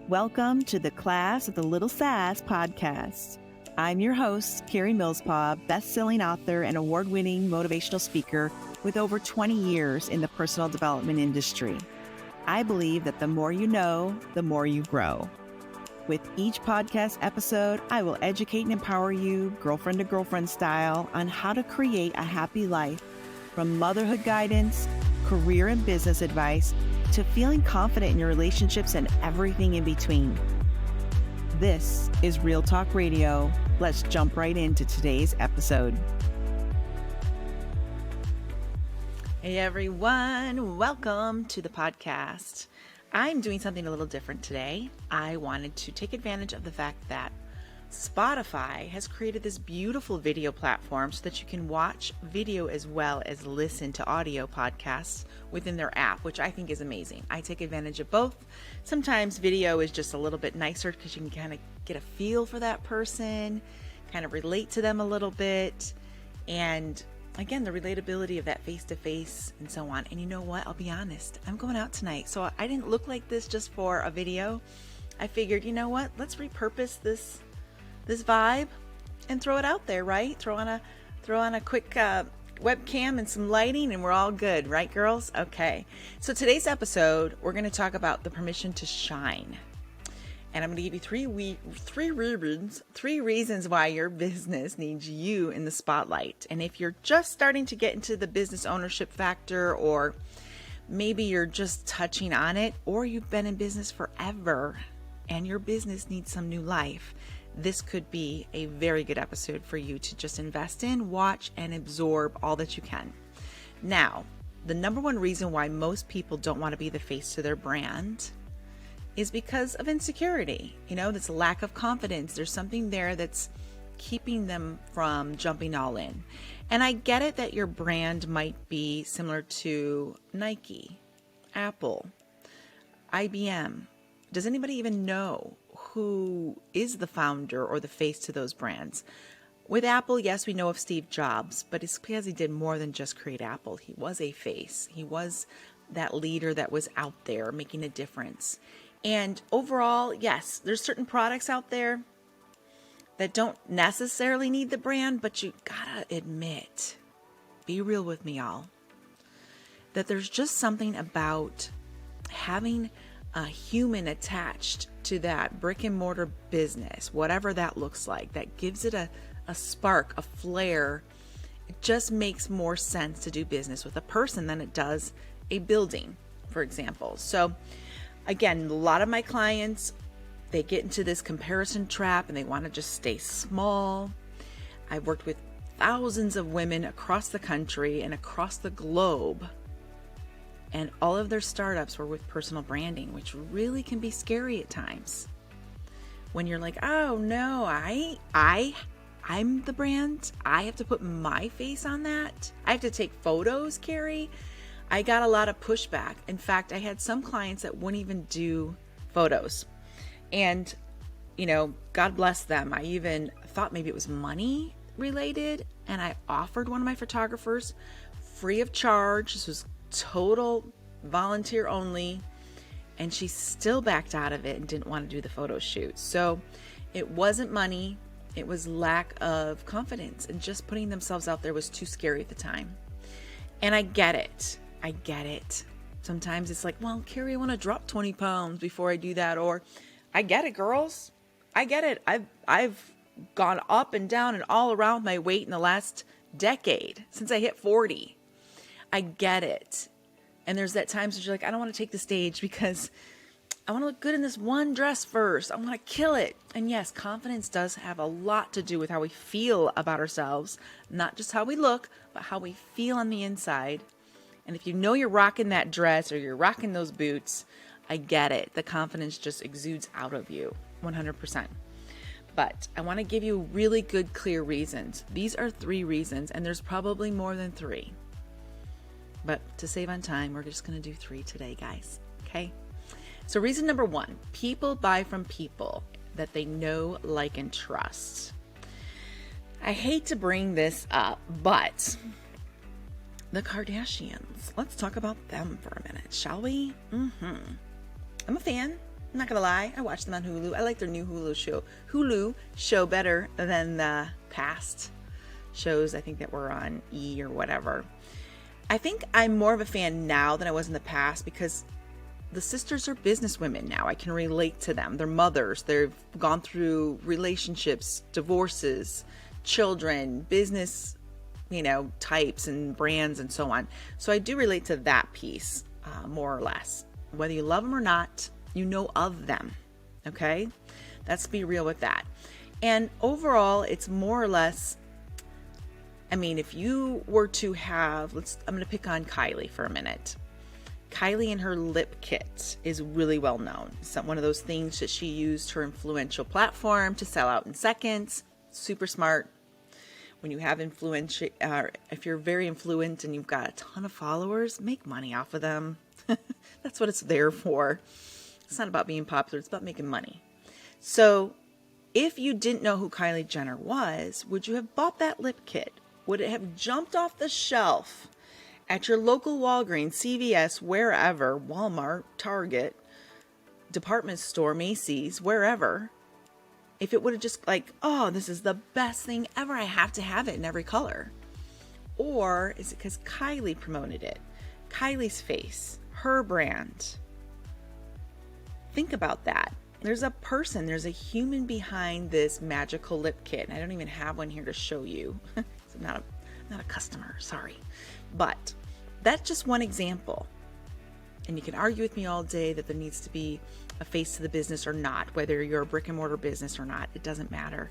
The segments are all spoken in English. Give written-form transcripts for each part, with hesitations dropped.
Welcome to the Class of the Little Sass podcast. I'm your host, Carrie Millspaw, best-selling author and award-winning motivational speaker with over 20 years in the personal development industry. I believe that the more you know, the more you grow. With each podcast episode, I will educate and empower you, girlfriend to girlfriend style, on how to create a happy life, from motherhood guidance, career and business advice, to feeling confident in your relationships and everything in between. This is Real Talk Radio. Let's jump right into today's episode. Hey everyone, welcome to the podcast. I'm doing something a little different today. I wanted to take advantage of the fact that Spotify has created this beautiful video platform so that you can watch video as well as listen to audio podcasts within their app, which I think is amazing. I take advantage of both. Sometimes video is just a little bit nicer because you can kind of get a feel for that person, kind of relate to them a little bit, and again, the relatability of that face-to-face and so on. And you know what? I'll be honest. I'm going out tonight, so I didn't look like this just for a video. I figured, you know what? Let's repurpose this vibe and throw it out there, right? Throw on a quick webcam and some lighting, and we're all good, right, girls? Okay. So today's episode, we're going to talk about the permission to shine. And I'm going to give you three reasons why your business needs you in the spotlight. And if you're just starting to get into the business ownership factor, or maybe you're just touching on it, or you've been in business forever and your business needs some new life, this could be a very good episode for you to just invest in, watch, and absorb all that you can. Now, the number one reason why most people don't want to be the face to their brand is because of insecurity. You know, this lack of confidence. There's something there that's keeping them from jumping all in. And I get it that your brand might be similar to Nike, Apple, IBM. Does anybody even know who is the founder or the face to those brands? With Apple, yes, we know of Steve Jobs, but it's because he did more than just create Apple. He was a face. He was that leader that was out there making a difference. And overall, yes, there's certain products out there that don't necessarily need the brand, but you gotta admit, be real with me, y'all, that there's just something about having a human attached to that brick and mortar business, whatever that looks like, that gives it a spark, a flair. It just makes more sense to do business with a person than it does a building, for example. So again, a lot of my clients, they get into this comparison trap and they want to just stay small. I've worked with thousands of women across the country and across the globe, and all of their startups were with personal branding, which really can be scary at times. When you're like, oh no, I'm the brand. I have to put my face on that. I have to take photos, Carrie. I got a lot of pushback. In fact, I had some clients that wouldn't even do photos. And, you know, God bless them. I even thought maybe it was money related. And I offered one of my photographers free of charge. This was total volunteer only, and she still backed out of it and didn't want to do the photo shoot. So it wasn't money, it was lack of confidence, and just putting themselves out there was too scary at the time. And I get it. Sometimes it's like, well, Carrie, I want to drop 20 pounds before I do that. Or I get it, girls. I get it. I've gone up and down and all around my weight in the last decade since I hit 40. I get it. And there's that times where you're like, I don't want to take the stage because I want to look good in this one dress first. I want to kill it. And yes, confidence does have a lot to do with how we feel about ourselves, not just how we look, but how we feel on the inside. And if you know you're rocking that dress or you're rocking those boots, I get it. The confidence just exudes out of you 100%. But I want to give you really good, clear reasons. These are 3 reasons, and there's probably more than 3. But to save on time, we're just going to do 3 today, guys. Okay? So reason number 1, people buy from people that they know, like, and trust. I hate to bring this up, but the Kardashians, let's talk about them for a minute, shall we? I'm a fan. I'm not gonna lie, I watched them on Hulu. I like their new Hulu show better than the past shows I think that were on E or whatever. I think I'm more of a fan now than I was in the past because the sisters are businesswomen now. I can relate to them. They're mothers. They've gone through relationships, divorces, children, business, types and brands and so on. So I do relate to that piece, more or less. Whether you love them or not, you know of them. Okay? Let's be real with that. And overall, it's more or less, if you were to have, I'm going to pick on Kylie for a minute. Kylie and her lip kit is really well known. It's one of those things that she used her influential platform to sell out in seconds. Super smart. When you have if you're very influent and you've got a ton of followers, make money off of them. That's what it's there for. It's not about being popular. It's about making money. So if you didn't know who Kylie Jenner was, would you have bought that lip kit? Would it have jumped off the shelf at your local Walgreens, CVS, wherever, Walmart, Target, department store, Macy's, wherever, if it would have just oh, this is the best thing ever, I have to have it in every color? Or is it because Kylie promoted it? Kylie's face, her brand. Think about that. There's a person, there's a human behind this magical lip kit. And I don't even have one here to show you. I'm not a customer, sorry. But that's just one example. And you can argue with me all day that there needs to be a face to the business or not, whether you're a brick and mortar business or not, it doesn't matter.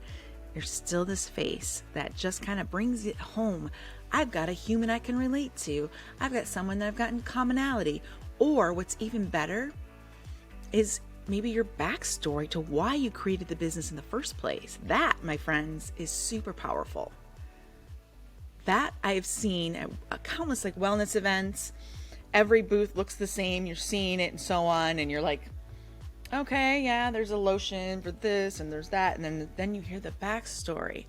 There's still this face that just kind of brings it home. I've got a human I can relate to. I've got someone that I've got in commonality. Or what's even better is maybe your backstory to why you created the business in the first place. That, my friends, is super powerful. That I've seen at countless wellness events. Every booth looks the same. You're seeing it and so on. And you're like, okay, yeah, there's a lotion for this and there's that. And then you hear the backstory.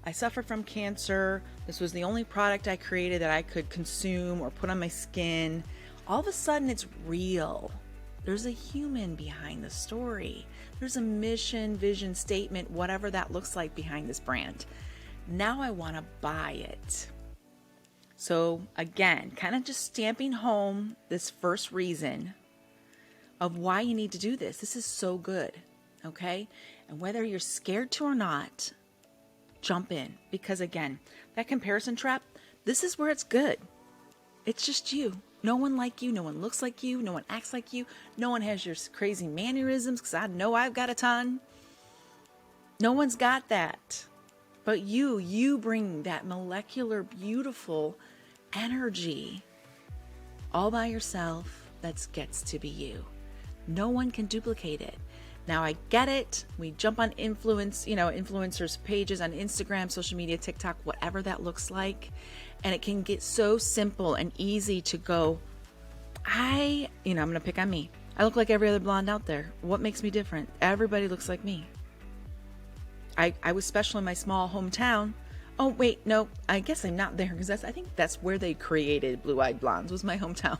I suffer from cancer. This was the only product I created that I could consume or put on my skin. All of a sudden it's real. There's a human behind the story. There's a mission, vision, statement, whatever that looks like behind this brand. Now I want to buy it. So again, kind of just stamping home this first reason of why you need to do this. This is so good, okay? And whether you're scared to or not, jump in. Because again, that comparison trap, this is where it's good. It's just you. No one like you. No one looks like you. No one acts like you. No one has your crazy mannerisms, because I know I've got a ton. No one's got that. But you bring that molecular, beautiful energy all by yourself that gets to be you. No one can duplicate it. Now I get it. We jump on influencers pages on Instagram, social media, TikTok, whatever that looks like. And it can get so simple and easy to go, I'm going to pick on me. I look like every other blonde out there. What makes me different? Everybody looks like me. I was special in my small hometown. Oh, wait, no, I guess I'm not there because I think that's where they created Blue-Eyed Blondes, was my hometown.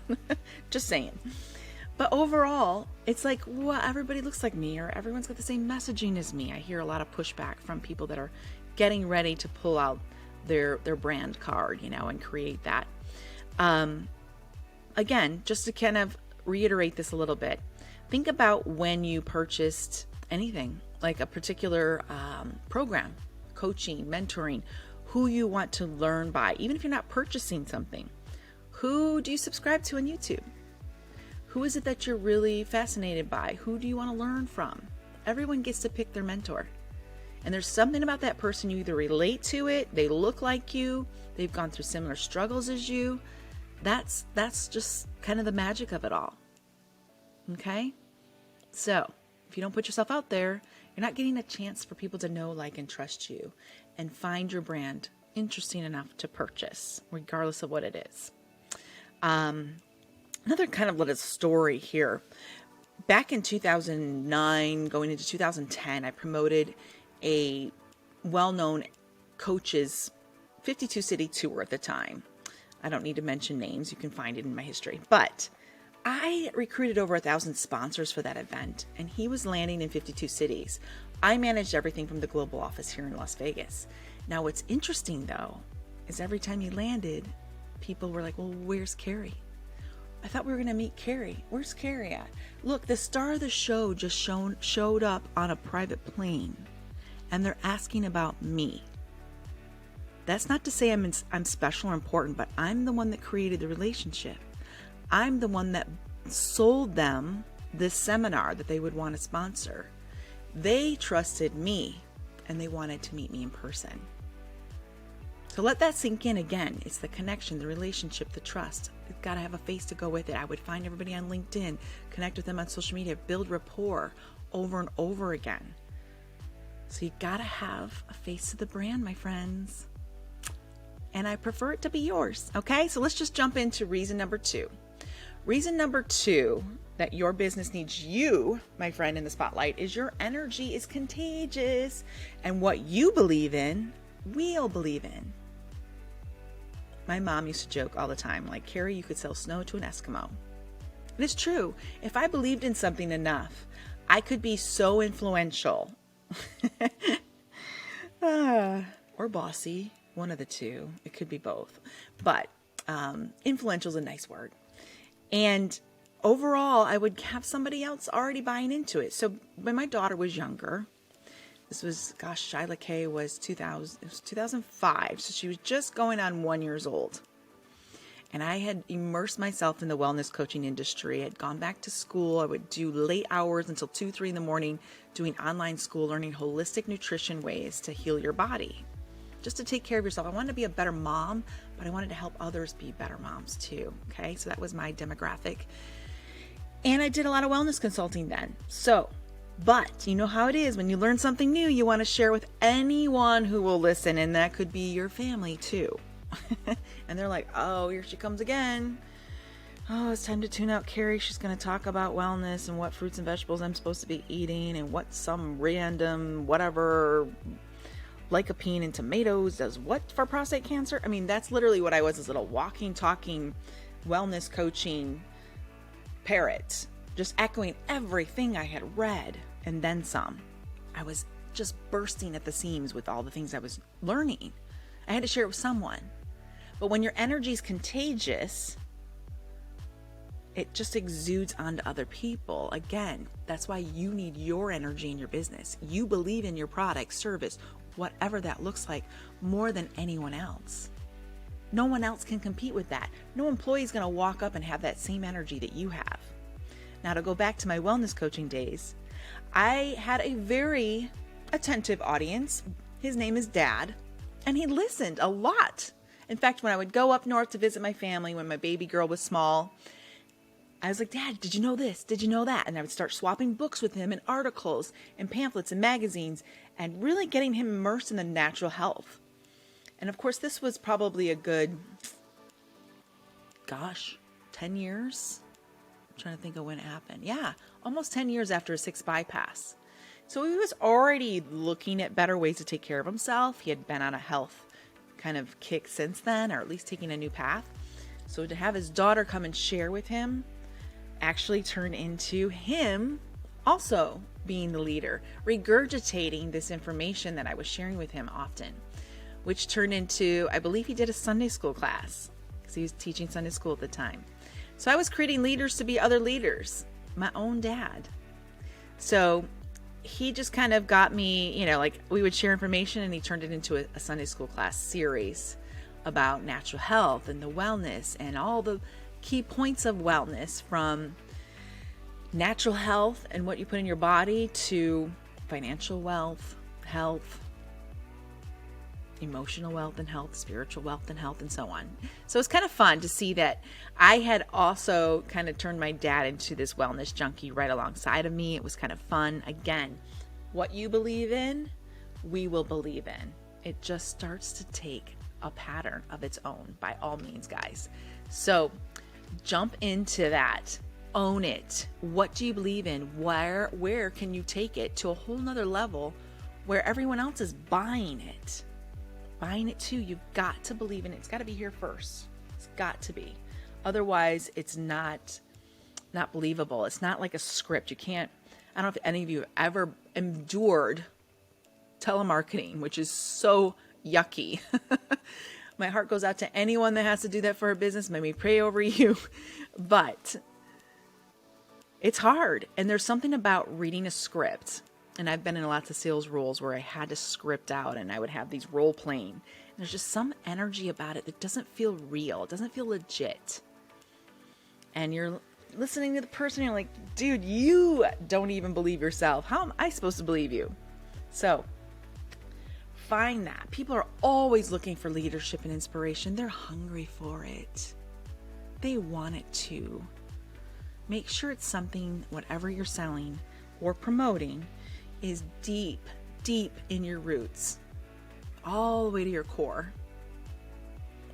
Just saying. But overall, it's like, well, everybody looks like me, or everyone's got the same messaging as me. I hear a lot of pushback from people that are getting ready to pull out their brand card, and create that. Again, just to kind of reiterate this a little bit, think about when you purchased anything, like a particular program, coaching, mentoring, who you want to learn by. Even if you're not purchasing something, who do you subscribe to on YouTube? Who is it that you're really fascinated by? Who do you want to learn from? Everyone gets to pick their mentor. And there's something about that person, you either relate to it, they look like you, they've gone through similar struggles as you. That's just kind of the magic of it all. Okay? So, if you don't put yourself out there, you're not getting a chance for people to know, like, and trust you and find your brand interesting enough to purchase, regardless of what it is. Another kind of little story here. Back in 2009, going into 2010, I promoted a well-known coach's 52-city tour at the time. I don't need to mention names. You can find it in my history. But I recruited over 1,000 sponsors for that event, and he was landing in 52 cities. I managed everything from the global office here in Las Vegas. Now, what's interesting though, is every time he landed, people were like, well, where's Carrie? I thought we were going to meet Carrie. Where's Carrie at? Look, the star of the show just showed up on a private plane, and they're asking about me. That's not to say I'm special or important, but I'm the one that created the relationship. I'm the one that sold them this seminar that they would want to sponsor. They trusted me, and they wanted to meet me in person. So let that sink in again. It's the connection, the relationship, the trust. It's got to have a face to go with it. I would find everybody on LinkedIn, connect with them on social media, build rapport over and over again. So you got to have a face to the brand, my friends. And I prefer it to be yours. Okay, so let's just jump into reason number 2. Reason number 2 that your business needs you, my friend, in the spotlight is your energy is contagious. And what you believe in, we'll believe in. My mom used to joke all the time, like, Carrie, you could sell snow to an Eskimo. And it's true. If I believed in something enough, I could be so influential. Or bossy, one of the two. It could be both. But influential is a nice word. And overall, I would have somebody else already buying into it. So when my daughter was younger, this was, Shyla Kay was 2005. So she was just going on 1 year old. And I had immersed myself in the wellness coaching industry. I'd gone back to school. I would do late hours until 2, 3 in the morning, doing online school, learning holistic nutrition ways to heal your body, just to take care of yourself. I wanted to be a better mom, but I wanted to help others be better moms too. Okay. So that was my demographic. And I did a lot of wellness consulting then. But you know how it is when you learn something new, you want to share with anyone who will listen. And that could be your family too. And they're like, oh, here she comes again. Oh, it's time to tune out Carrie. She's going to talk about wellness and what fruits and vegetables I'm supposed to be eating and what some random whatever lycopene in tomatoes does what for prostate cancer. I mean, that's literally what I was, this little walking, talking, wellness coaching parrot, just echoing everything I had read and then some. I was just bursting at the seams with all the things I was learning. I had to share it with someone. But when your energy is contagious, it just exudes onto other people. Again, that's why you need your energy in your business. You believe in your product, service, whatever that looks like, more than anyone else. No one else can compete with that. No employee is going to walk up and have that same energy that you have. Now, to go back to my wellness coaching days, I had a very attentive audience. His name is Dad, and he listened a lot. In fact, when I would go up north to visit my family when my baby girl was small, I was like, Dad, did you know this? Did you know that? And I would start swapping books with him and articles and pamphlets and magazines and really getting him immersed in the natural health. And of course, this was probably a good, 10 years? I'm trying to think of when it happened. Yeah, almost 10 years after a 6 bypass. So he was already looking at better ways to take care of himself. He had been on a health kind of kick since then, or at least taking a new path. So to have his daughter come and share with him actually turned into him also being the leader, regurgitating this information that I was sharing with him often, which turned into, I believe he did a Sunday school class because he was teaching Sunday school at the time. So I was creating leaders to be other leaders, my own dad. So he just kind of got me, like we would share information, and he turned it into a Sunday school class series about natural health and the wellness and all the key points of wellness, from natural health and what you put in your body to financial wealth, health, emotional wealth and health, spiritual wealth and health, and so on. So it's kind of fun to see that I had also kind of turned my dad into this wellness junkie right alongside of me. It was kind of fun. Again, what you believe in, we will believe in. It just starts to take a pattern of its own, by all means, guys. So jump into that. Own it. What do you believe in? Where can you take it to a whole nother level where everyone else is buying it? Buying it too. You've got to believe in it. It's got to be here first. It's got to be. Otherwise, it's not not believable. It's not like a script. You can't, I don't know if any of you have ever endured telemarketing, which is so yucky. My heart goes out to anyone that has to do that for a business. Let me pray over you. But it's hard. And there's something about reading a script. And I've been in lots of sales roles where I had to script out and I would have these role playing. And there's just some energy about it that doesn't feel real. It doesn't feel legit. And you're listening to the person, you're like, dude, you don't even believe yourself. How am I supposed to believe you? So find that. People are always looking for leadership and inspiration. They're hungry for it. They want it too. Make sure it's something, whatever you're selling or promoting, is deep, deep in your roots, all the way to your core.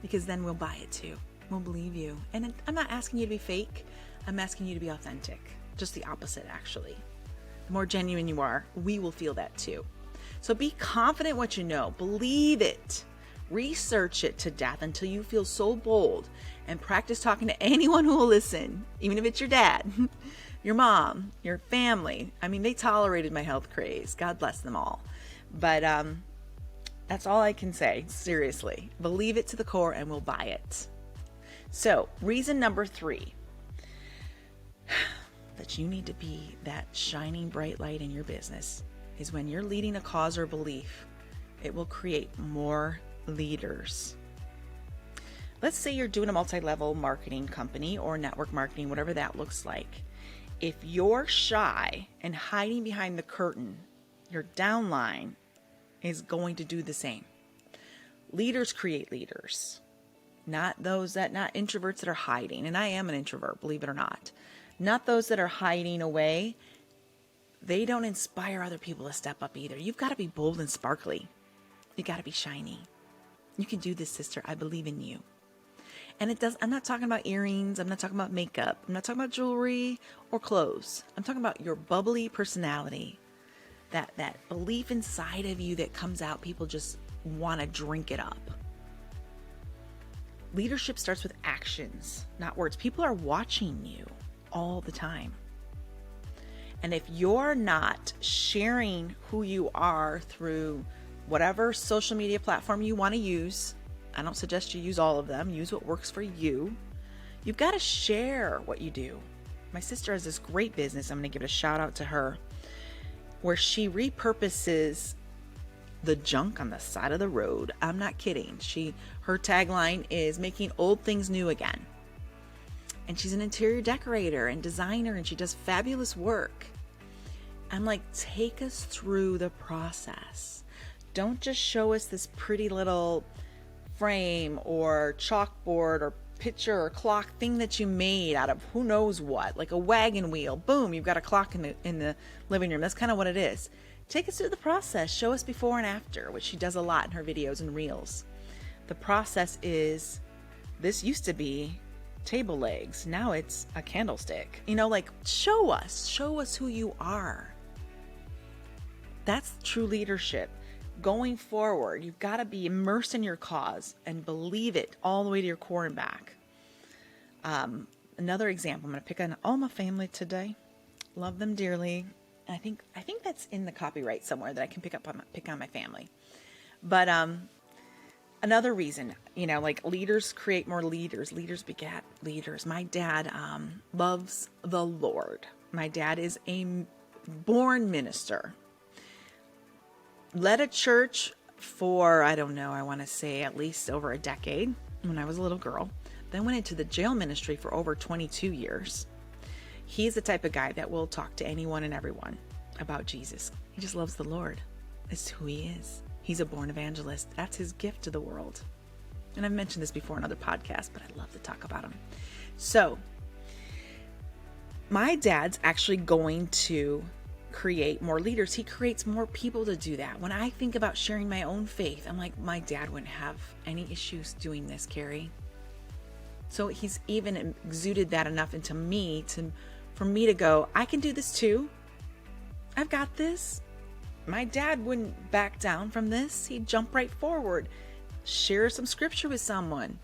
Because then we'll buy it too. We'll believe you. And I'm not asking you to be fake. I'm asking you to be authentic. Just the opposite, actually. The more genuine you are, we will feel that too. So be confident what you know. Believe it. Research it to death until you feel so bold, and practice talking to anyone who will listen, even if it's your dad, your mom, your family. I mean, they tolerated my health craze. God bless them all. But that's all I can say. Seriously. Believe it to the core and we'll buy it. So, reason number 3 that you need to be that shining bright light in your business is when you're leading a cause or belief, it will create more leaders. Let's say you're doing a multi-level marketing company or network marketing, whatever that looks like. If you're shy and hiding behind the curtain, your downline is going to do the same. Leaders create leaders, not introverts that are hiding. And I am an introvert, believe it or not. Not those that are hiding away. They don't inspire other people to step up either. You've got to be bold and sparkly. You got to be shiny. You can do this, sister. I believe in you. And I'm not talking about earrings. I'm not talking about makeup. I'm not talking about jewelry or clothes. I'm talking about your bubbly personality. That belief inside of you that comes out. People just want to drink it up. Leadership starts with actions, not words. People are watching you all the time. And if you're not sharing who you are through whatever social media platform you want to use, I don't suggest you use all of them. Use what works for you. You've got to share what you do. My sister has this great business. I'm going to give it a shout out to her, where she repurposes the junk on the side of the road. I'm not kidding. Her tagline is making old things new again. And she's an interior decorator and designer, and she does fabulous work. I'm like, take us through the process. Don't just show us this pretty little frame or chalkboard or picture or clock thing that you made out of who knows what, like a wagon wheel. Boom, you've got a clock in the living room. That's kind of what it is. Take us through the process. Show us before and after, which she does a lot in her videos and reels. The process is, this used to be table legs. Now it's a candlestick. Show us who you are. That's true leadership. Going forward, you've got to be immersed in your cause and believe it all the way to your core and back. Another example, I'm going to pick on all my family today. Love them dearly. I think that's in the copyright somewhere that I can pick on my family. But another reason, leaders create more leaders. Leaders beget leaders. My dad loves the Lord. My dad is a born minister. Led a church for, I want to say at least over a decade when I was a little girl. Then went into the jail ministry for over 22 years. He's the type of guy that will talk to anyone and everyone about Jesus. He just loves the Lord. It's who he is. He's a born evangelist. That's his gift to the world. And I've mentioned this before in other podcasts, but I love to talk about him. So, my dad's actually going to create more leaders. He creates more people to do that. When I think about sharing my own faith, I'm like, my dad wouldn't have any issues doing this, Carrie. So he's even exuded that enough into me for me to go, I can do this too. I've got this. My dad wouldn't back down from this. He'd jump right forward, share some scripture with someone,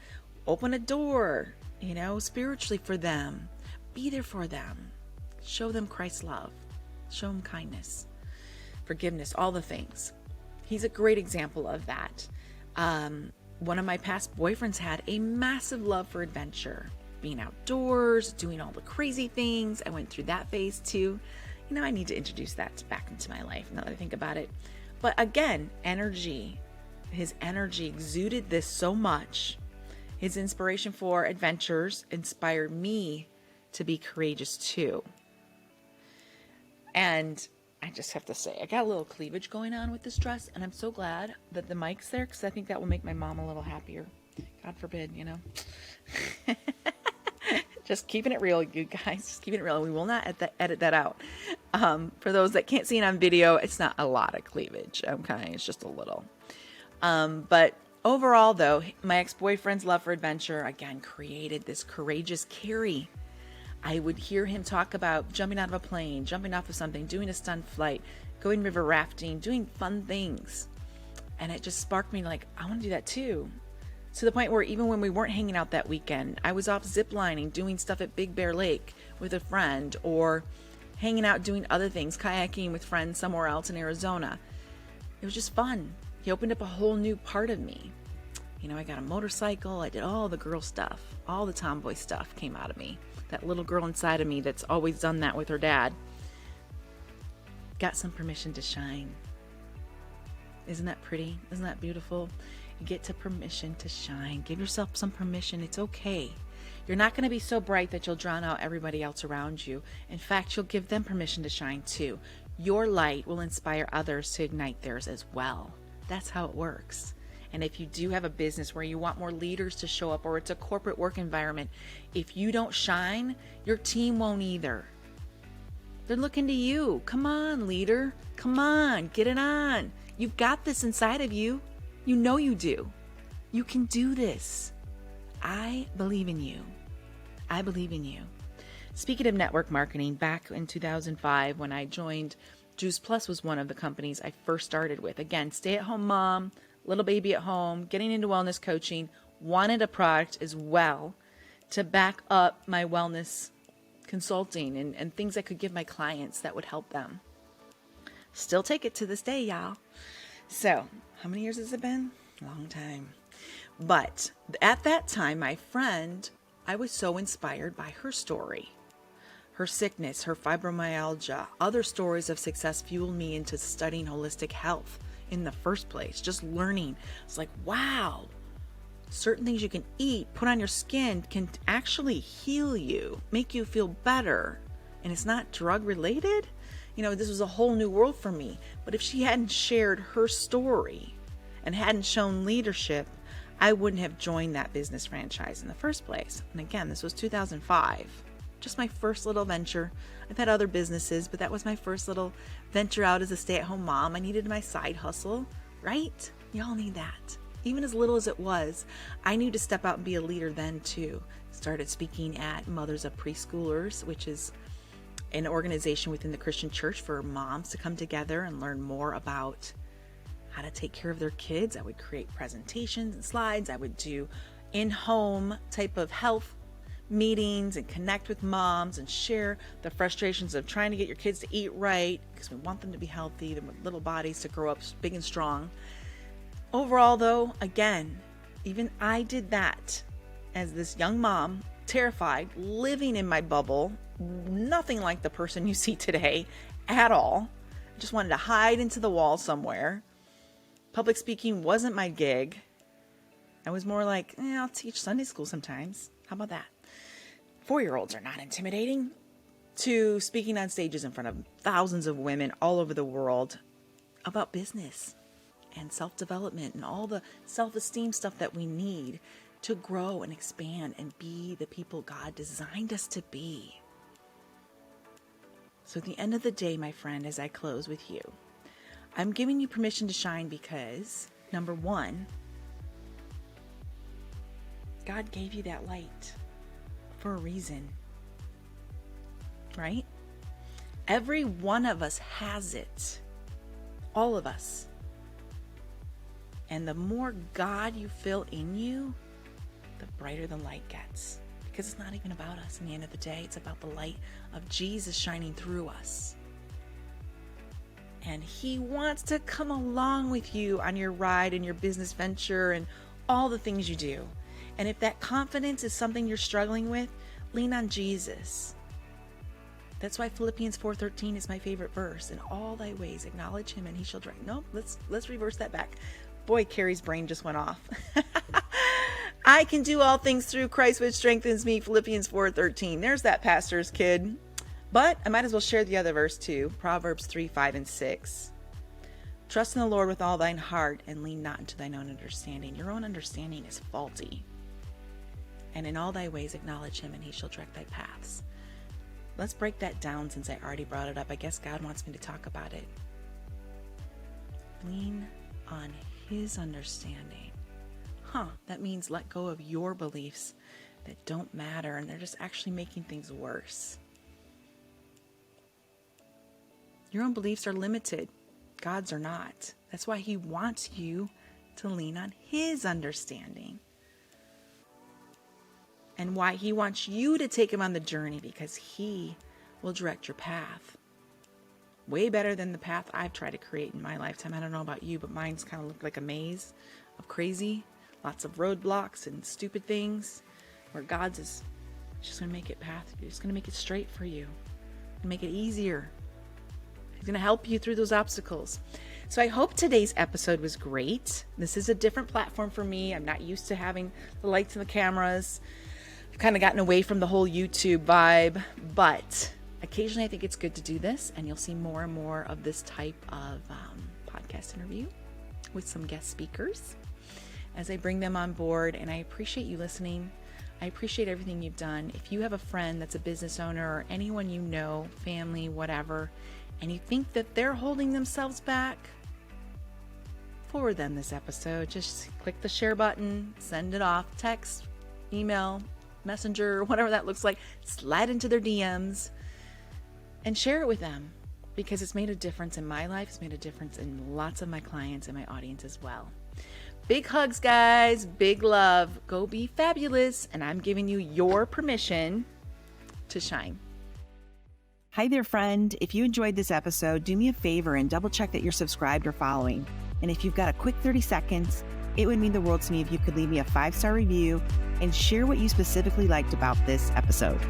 open a door, spiritually for them, Be there for them. Show them Christ's love. Show them kindness, forgiveness, all the things. He's a great example of that. One of my past boyfriends had a massive love for adventure, being outdoors, doing all the crazy things. I went through that phase too. I need to introduce that back into my life now that I think about it. But again, energy. His energy exuded this so much. His inspiration for adventures inspired me to be courageous too. And I just have to say, I got a little cleavage going on with this dress, and I'm so glad that the mic's there, because I think that will make my mom a little happier. God forbid, Just keeping it real, you guys. Just keeping it real. We will not edit that out. For those that can't see it on video, it's not a lot of cleavage. Okay, it's just a little. But overall, though, my ex-boyfriend's love for adventure, again, created this courageous Carrie. I would hear him talk about jumping out of a plane, jumping off of something, doing a stunt flight, going river rafting, doing fun things. And it just sparked me like, I want to do that too. To the point where even when we weren't hanging out that weekend, I was off ziplining, doing stuff at Big Bear Lake with a friend, or hanging out doing other things, kayaking with friends somewhere else in Arizona. It was just fun. He opened up a whole new part of me. I got a motorcycle. I did all the girl stuff. All the tomboy stuff came out of me. That little girl inside of me that's always done that with her dad got some permission to shine. Isn't that pretty? Isn't that beautiful? You get to permission to shine. Give yourself some permission. It's okay. You're not going to be so bright that you'll drown out everybody else around you. In fact, you'll give them permission to shine too. Your light will inspire others to ignite theirs as well. That's how it works. And if you do have a business where you want more leaders to show up, or it's a corporate work environment, if you don't shine, your team won't either. They're looking to you. Come on, leader. Come on, get it on. You've got this inside of you. You know you do. You can do this. I believe in you. I believe in you. Speaking of network marketing, back in 2005 when I joined, Juice Plus was one of the companies I first started with. Again, stay-at-home mom, little baby at home, getting into wellness coaching, wanted a product as well to back up my wellness consulting and things I could give my clients that would help them. Still take it to this day, y'all. So, how many years has it been? Long time. But at that time, my friend, I was so inspired by her story. Her sickness, her fibromyalgia, other stories of success fueled me into studying holistic health in the first place. Just learning. It's like, wow, certain things you can eat, put on your skin can actually heal you, make you feel better. And it's not drug related. This was a whole new world for me. But if she hadn't shared her story and hadn't shown leadership, I wouldn't have joined that business franchise in the first place. And again, this was 2005. Just my first little venture. I've had other businesses, but that was my first little venture out as a stay-at-home mom. I needed my side hustle, right? Y'all need that. Even as little as it was, I knew to step out and be a leader then too. Started speaking at Mothers of Preschoolers, which is an organization within the Christian church for moms to come together and learn more about how to take care of their kids. I would create presentations and slides. I would do in-home type of health meetings and connect with moms and share the frustrations of trying to get your kids to eat right, because we want them to be healthy, their little bodies to grow up big and strong. Overall, though, again, even I did that as this young mom, terrified, living in my bubble, nothing like the person you see today at all. I just wanted to hide into the wall somewhere. Public speaking wasn't my gig. I was more like, I'll teach Sunday school sometimes. How about that? 4-year-olds are not intimidating. To speaking on stages in front of thousands of women all over the world about business and self-development and all the self-esteem stuff that we need to grow and expand and be the people God designed us to be. So at the end of the day, my friend, as I close with you, I'm giving you permission to shine because, number one, God gave you that light for a reason, right? Every one of us has it. All of us. And the more God you feel in you, the brighter the light gets. because it's not even about us in the end of the day. It's about the light of Jesus shining through us. And he wants to come along with you on your ride and your business venture and all the things you do. And if that confidence is something you're struggling with, lean on Jesus. That's why Philippians 4:13 is my favorite verse. In all thy ways, acknowledge him and he shall direct. No, let's reverse that back. Boy, Carrie's brain just went off. I can do all things through Christ which strengthens me. Philippians 4:13. There's that pastor's kid. But I might as well share the other verse too. Proverbs 3:5 and 6. Trust in the Lord with all thine heart and lean not into thine own understanding. Your own understanding is faulty. And in all thy ways acknowledge him and he shall direct thy paths. Let's break that down since I already brought it up. I guess God wants me to talk about it. Lean on his understanding. That means let go of your beliefs that don't matter and they're just actually making things worse. Your own beliefs are limited. God's are not. That's why he wants you to lean on his understanding. And why he wants you to take him on the journey, because he will direct your path. Way better than the path I've tried to create in my lifetime. I don't know about you, but mine's kind of looked like a maze of crazy, lots of roadblocks and stupid things, where God's is just going to make it He's going to make it straight for you and make it easier. He's going to help you through those obstacles. So I hope today's episode was great. This is a different platform for me. I'm not used to having the lights and the cameras. I've kind of gotten away from the whole YouTube vibe, but occasionally I think it's good to do this, and you'll see more and more of this type of podcast interview with some guest speakers as I bring them on board. And I appreciate you listening. I appreciate everything you've done. If you have a friend that's a business owner or anyone you know, family, whatever, and you think that they're holding themselves back, forward them this episode. Just click the share button, send it off, text, email, messenger, whatever that looks like. Slide into their DMs and share it with them, because it's made a difference in my life. It's made a difference in lots of my clients and my audience as well. Big hugs, guys. Big love. Go be fabulous. And I'm giving you your permission to shine. Hi there, friend. If you enjoyed this episode, do me a favor and double check that you're subscribed or following. And if you've got a quick 30 seconds, it would mean the world to me if you could leave me a 5-star review and share what you specifically liked about this episode.